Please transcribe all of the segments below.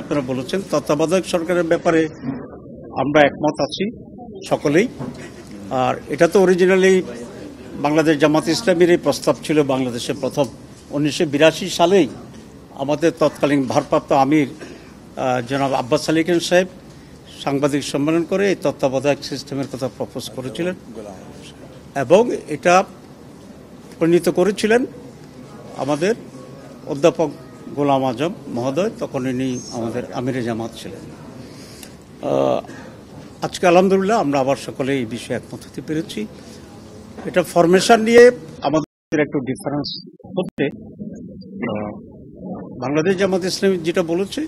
আপনারা বলেছেন তত্ত্বাবধায়ক সরকারের ব্যাপারে আমরা একমত আছি সকলেই। আর এটা তো অরিজিনালি বাংলাদেশ জামাত ইসলামীর এই প্রস্তাব ছিল বাংলাদেশে প্রথম 1982 সালেই আমাদের তৎকালীন ভারপ্রাপ্ত আমির জনাব আব্বাস আলী খান সাহেব সাংবাদিক সম্মেলন করে এই তত্ত্বাবধায়ক সিস্টেমের কথা প্রপোজ করেছিলেন এবং এটা প্রণীত করেছিলেন আমাদের অধ্যাপক গোলাম আজম মহোদয়। তখন ইনি আমাদের আমিরে জামাত ছিলেন। আজকে আলহামদুলিল্লাহ আমরা আবার সকলে এই বিষয়ে একমত হতে পেরেছি। এটা ফরমেশন নিয়ে আমাদের একটু ডিফারেন্স হচ্ছে। বাংলাদেশ জামাত ইসলামী যেটা বলেছে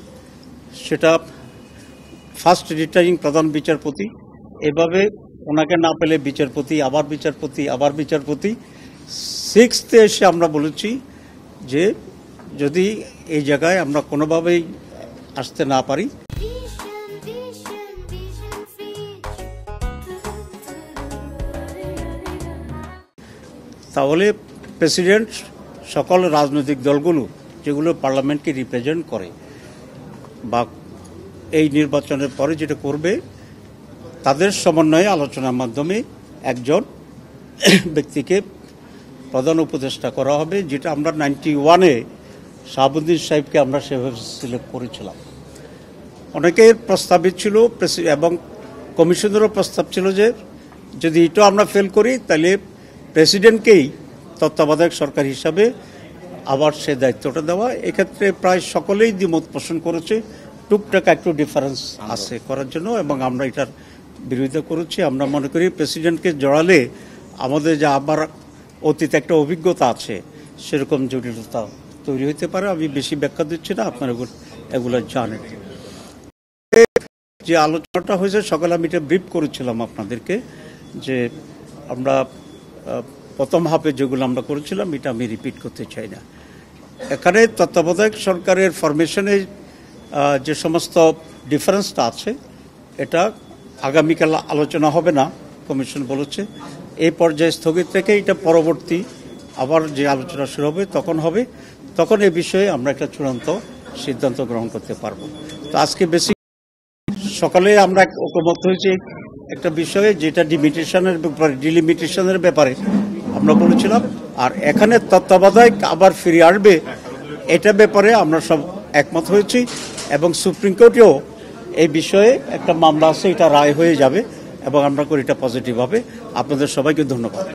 সেটা ফার্স্ট রিটার্নিং প্রধান বিচারপতি, এভাবে ওনাকে না পেলে বিচারপতি, আবার বিচারপতি, আবার বিচারপতি, 6th এসে আমরা বলেছি যে যদি এই জায়গায় আমরা কোনোভাবেই আসতে না পারি তাহলে প্রেসিডেন্ট সকল রাজনৈতিক দলগুলো যেগুলো পার্লামেন্টকে রিপ্রেজেন্ট করে বা এই নির্বাচনের পরে যেটা করবে তাদের সমন্বয়ে আলোচনার মাধ্যমে একজন ব্যক্তিকে প্রধান উপদেষ্টা করা হবে, যেটা আমরা 91-এ শাহাবুদ্দিন সাহেবকে আমরা সেভাবে সিলেক্ট করেছিলাম। অনেকের প্রস্তাবিত ছিল এবং কমিশনেরও প্রস্তাব ছিল যে যদি এটা আমরা ফেল করি তাহলে প্রেসিডেন্টকেই তত্ত্বাবধায়ক সরকার হিসাবে আবার সে দায়িত্বটা দেওয়া। এক্ষেত্রে প্রায় সকলেই দ্বিমত পোষণ করেছে। টুকটাক একটু ডিফারেন্স আছে করার জন্য এবং আমরা এটার বিরোধিতা করেছি। আমরা মনে করি প্রেসিডেন্টকে জড়ালে আমাদের যা আবার অতীতে একটা অভিজ্ঞতা আছে সেরকম জটিলতা তৈরি হতে পারে। আমি বেশি ব্যাখ্যা দিচ্ছি না, আপনারা এগুলো জানেন। যে আলোচনাটা হয়েছে সকালে আমি এটা ব্রিফ করেছিলাম আপনাদেরকে যে আমরা প্রথম হাফে যেগুলো আমরা করেছিলাম এটা আমি রিপিট করতে চাই না। এখানে তত্ত্বাবধায়ক সরকারের ফরমেশনে যে সমস্ত ডিফারেন্সটা আছে এটা আগামীকাল আলোচনা হবে না, কমিশন বলেছে। এই পর্যায়ে স্থগিত থেকে এটা পরবর্তী আবার যে আলোচনা শুরু হবে তখন এই বিষয়ে আমরা একটা চূড়ান্ত সিদ্ধান্ত গ্রহণ করতে পারবো। তো আজকে বেশি সকালে আমরা ঐকমত্য হয়েছে একটা বিষয়ে যেটা ডিলিমিটেশনের ব্যাপারে আমরা বলেছিলাম। আর এখানে তত্ত্বাবধায়ক আবার ফিরে আসবে এটা ব্যাপারে আমরা সব একমত হয়েছি এবং সুপ্রিম কোর্টেও এই বিষয়ে একটা মামলা আছে, এটা রায় হয়ে যাবে এবং আমরা করি এটা পজিটিভ হবে। আপনাদের সবাইকে ধন্যবাদ।